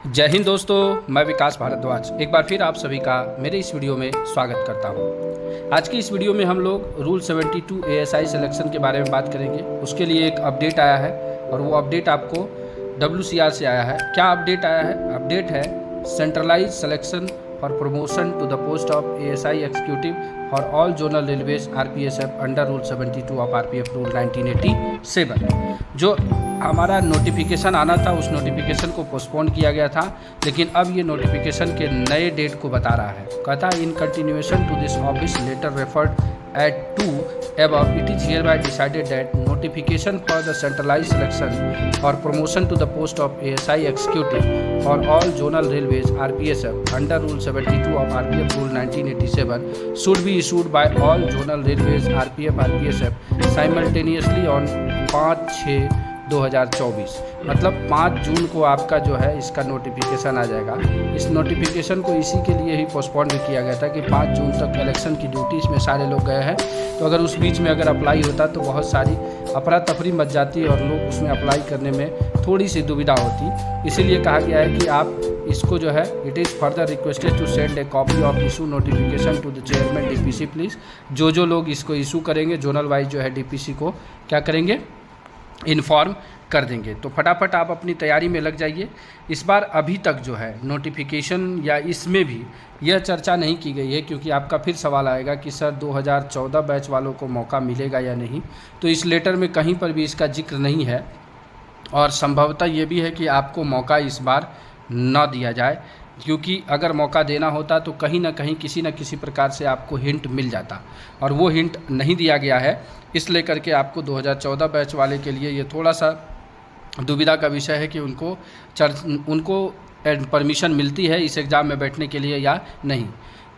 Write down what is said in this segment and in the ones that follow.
जय हिंद दोस्तों, मैं विकास भारद्वाज एक बार फिर आप सभी का मेरे इस वीडियो में स्वागत करता हूं। आज की इस वीडियो में हम लोग रूल 72 ASI सिलेक्शन के बारे में बात करेंगे। उसके लिए एक अपडेट आया है और वो अपडेट आपको WCR से आया है। क्या अपडेट आया है? अपडेट है centralize selection for promotion to the post of ASI executive for all zonal railways RPSF under rule 72 of RPF rule 1987। जो हमारा नोटिफिकेशन आना था उस नोटिफिकेशन को पोस्टपोन किया गया था, लेकिन अब ये नोटिफिकेशन के नए डेट को बता रहा है। कहता है in continuation to this office letter referred at to above it is hereby decided that notification for the centralized selection for promotion to the post of ASI executive for all zonal railways RPSF under rule 72 of RPF rule 1987 should be issued by all zonal railways RPSF simultaneously on 5/6/2024। मतलब 5 जून को आपका जो है इसका notification आ जाएगा। इस notification को इसी के लिए ही पोस्टपोन भी किया गया था कि 5 जून तक इलेक्शन की ड्यूटीज़ में सारे लोग गए हैं, तो अगर उस बीच में अगर अप्लाई होता तो बहुत सारी अफरा तफरी मच जाती और लोग उसमें अप्लाई करने में थोड़ी सी दुविधा होती। इसीलिए कहा गया है कि आप इसको जो है it is further requested to send a copy of issue notification to the chairman DPC please. जो लोग इसको इशू करेंगे जोनल वाइज जो है DPC को क्या करेंगे, इन्फॉर्म कर देंगे। तो फटाफट आप अपनी तैयारी में लग जाइए। इस बार अभी तक जो है नोटिफिकेशन या इसमें भी यह चर्चा नहीं की गई है, क्योंकि आपका फिर सवाल आएगा कि सर 2014 बैच वालों को मौका मिलेगा या नहीं। तो इस लेटर में कहीं पर भी इसका जिक्र नहीं है और संभवतः ये भी है कि आपको मौका इस बार न दिया जाए, क्योंकि अगर मौका देना होता तो कहीं ना कहीं किसी न किसी प्रकार से आपको हिंट मिल जाता और वो हिंट नहीं दिया गया है। इस लेकर के आपको 2014 बैच वाले के लिए ये थोड़ा सा दुविधा का विषय है कि उनको परमिशन मिलती है इस एग्ज़ाम में बैठने के लिए या नहीं।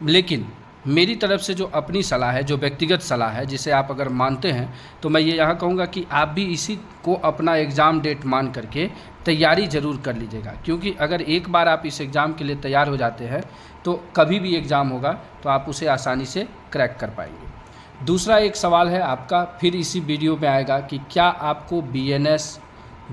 लेकिन मेरी तरफ से जो अपनी सलाह है, जो व्यक्तिगत सलाह है, जिसे आप अगर मानते हैं तो मैं ये यहाँ कहूँगा कि आप भी इसी को अपना एग्ज़ाम डेट मान करके तैयारी ज़रूर कर लीजिएगा, क्योंकि अगर एक बार आप इस एग्ज़ाम के लिए तैयार हो जाते हैं तो कभी भी एग्ज़ाम होगा तो आप उसे आसानी से क्रैक कर पाएंगे। दूसरा एक सवाल है आपका, फिर इसी वीडियो में आएगा कि क्या आपको BNS,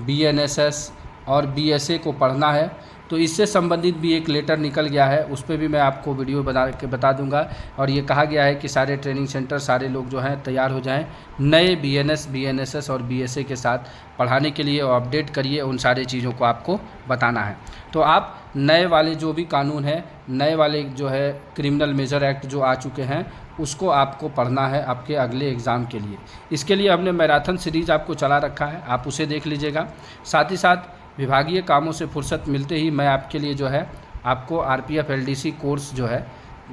BNSS और BSA को पढ़ना है। तो इससे संबंधित भी एक लेटर निकल गया है, उस पर भी मैं आपको वीडियो बता दूंगा। और ये कहा गया है कि सारे ट्रेनिंग सेंटर, सारे लोग जो हैं तैयार हो जाएं नए BNS, BNSS और BSA के साथ पढ़ाने के लिए, और अपडेट करिए। उन सारी चीज़ों को आपको बताना है। तो आप नए वाले जो भी कानून है, नए वाले जो है क्रिमिनल मेजर एक्ट जो आ चुके हैं, उसको आपको पढ़ना है आपके अगले एग्ज़ाम के लिए। इसके लिए हमने मैराथन सीरीज़ आपको चला रखा है, आप उसे देख लीजिएगा। साथ ही साथ विभागीय कामों से फुर्सत मिलते ही मैं आपके लिए जो है आपको RPF LDC कोर्स जो है,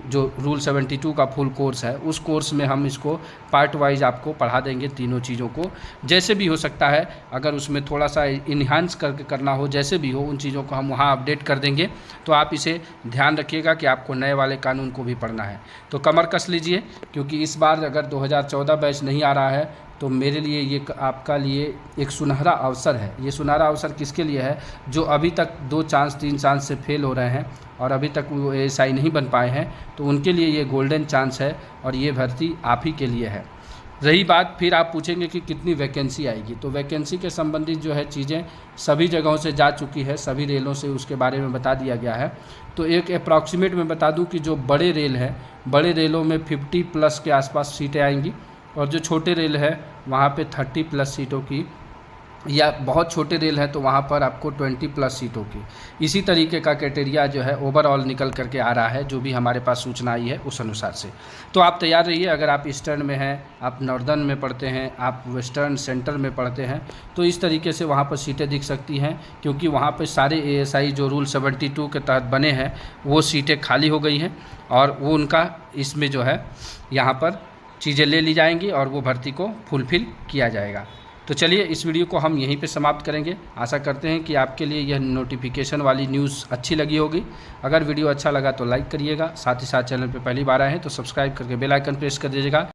जो रूल 72 का फुल कोर्स है, उस कोर्स में हम इसको पार्ट वाइज आपको पढ़ा देंगे तीनों चीज़ों को। जैसे भी हो सकता है, अगर उसमें थोड़ा सा इन्हांस करके करना हो, जैसे भी हो, उन चीज़ों को हम वहाँ अपडेट कर देंगे। तो आप इसे ध्यान रखिएगा कि आपको नए वाले कानून को भी पढ़ना है। तो कमर कस लीजिए, क्योंकि इस बार अगर 2014 बैच नहीं आ रहा है तो मेरे लिए ये आपका लिए एक सुनहरा अवसर है। ये सुनहरा अवसर किसके लिए है? जो अभी तक 2 चांस 3 चांस से फेल हो रहे हैं और अभी तक वो ASI नहीं बन पाए हैं, तो उनके लिए ये गोल्डन चांस है और ये भर्ती आप ही के लिए है। रही बात, फिर आप पूछेंगे कि कितनी वैकेंसी आएगी, तो वैकेंसी के संबंधित जो है चीज़ें सभी जगहों से जा चुकी है, सभी रेलों से उसके बारे में बता दिया गया है। तो एक अप्रॉक्सीमेट में बता दूं कि जो बड़े रेल हैं, बड़े रेलों में 50+ के आसपास सीटें आएंगी, और जो छोटे रेल है वहाँ पे 30+ सीटों की, या बहुत छोटे रेल है तो वहाँ पर आपको 20+ सीटों की। इसी तरीके का क्राइटेरिया जो है ओवरऑल निकल करके आ रहा है, जो भी हमारे पास सूचना आई है उस अनुसार से। तो आप तैयार रहिए। अगर आप ईस्टर्न में हैं, आप नॉर्दर्न में पढ़ते हैं, आप वेस्टर्न सेंटर में पढ़ते हैं, तो इस तरीके से वहाँ पर सीटें दिख सकती हैं, क्योंकि वहाँ पर सारे ASI जो रूल 72 के तहत बने हैं वो सीटें खाली हो गई हैं और वो उनका इसमें जो है यहाँ पर चीज़ें ले ली जाएंगी और वो भर्ती को फुलफ़िल किया जाएगा। तो चलिए इस वीडियो को हम यहीं पे समाप्त करेंगे। आशा करते हैं कि आपके लिए यह नोटिफिकेशन वाली न्यूज़ अच्छी लगी होगी। अगर वीडियो अच्छा लगा तो लाइक करिएगा, साथ ही साथ चैनल पे पहली बार आए हैं तो सब्सक्राइब करके बेल आइकन प्रेस कर दीजिएगा।